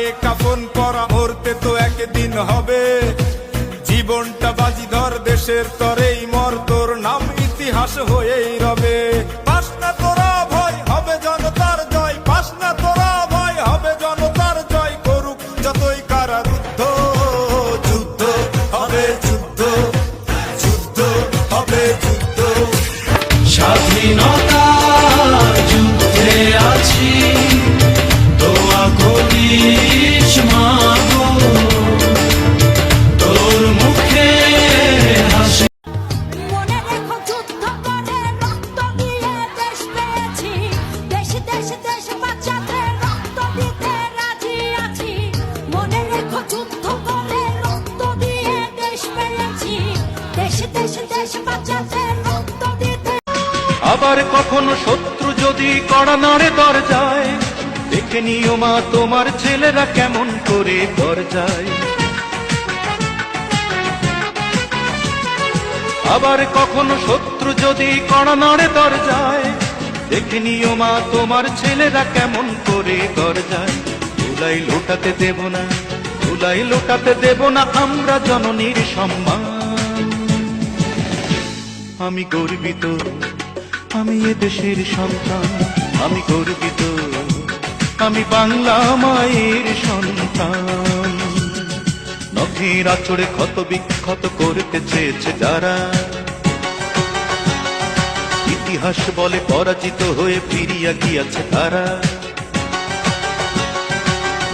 গায়ে কাফন পরা মরতে তো একদিন হবে। জীবনটা বাজি ধর দেশের তরেই মর, তোর নাম ইতিহাস হয়েই রবে। পাস না তোরা ভয়, হবে জনতার জয়। পাস না তোরা ভয়, হবে জনতার জয়। করুক যতই কারারুদ্ধ, যুদ্ধ হবে যুদ্ধ, যুদ্ধ হবে যুদ্ধ। স্বাধীনতার যুদ্ধে আছি, দোয়া করিস মা গো, তোর মুখে হাসি। মনে রেখো যুদ্ধ করে রক্ত দিয়ে দেশ পেয়েছি, দেশ দেশ দেশ বাঁচাতে রক্ত দিতে রাজি আছি। মনে রেখো যুদ্ধ করে রক্ত দিয়ে দেশ পেয়েছি, দেশ দেশ দেশ বাঁচাতে রক্ত দিতে। আবার কখনো শত্রু যদি কড়া নাড়ে দরজায়, দেখে নিও মা তোমার ছেলেরা কেমন করে দরজায়। আবার কখনো শত্রু যদি কড়া নাড়ে দরজায়, দেখে নিও মা তোমার ছেলেরা কেমন করে দরজায়। ধুলাই লোটাতে দেব না, ধুলাই লোটাতে দেব না আমরা জননীর সম্মান। আমি গর্বিত, আমি এ দেশের সন্তান। আমি গর্বিত, আমি বাংলা মায়ের সন্তান। নখের আঁচড়ে ক্ষত বিক্ষত করতে চেয়েছে যারা, ইতিহাস বলে পরাজিত হয়ে ফিরিয়া গিয়াছে তারা।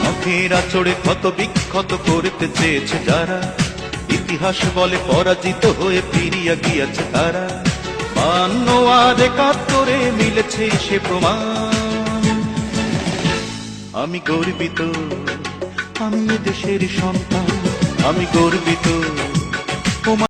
নখের আঁচড়ে ক্ষত বিক্ষত করতে চেয়েছে যারা, ইতিহাস বলে পরাজিত হয়ে ফিরিয়া গিয়াছে তারা। 52 আর 71 মিলেছে সে প্রমাণ। আমি গর্বিত, আমি এ দেশের সন্তান। আমি গর্বিত।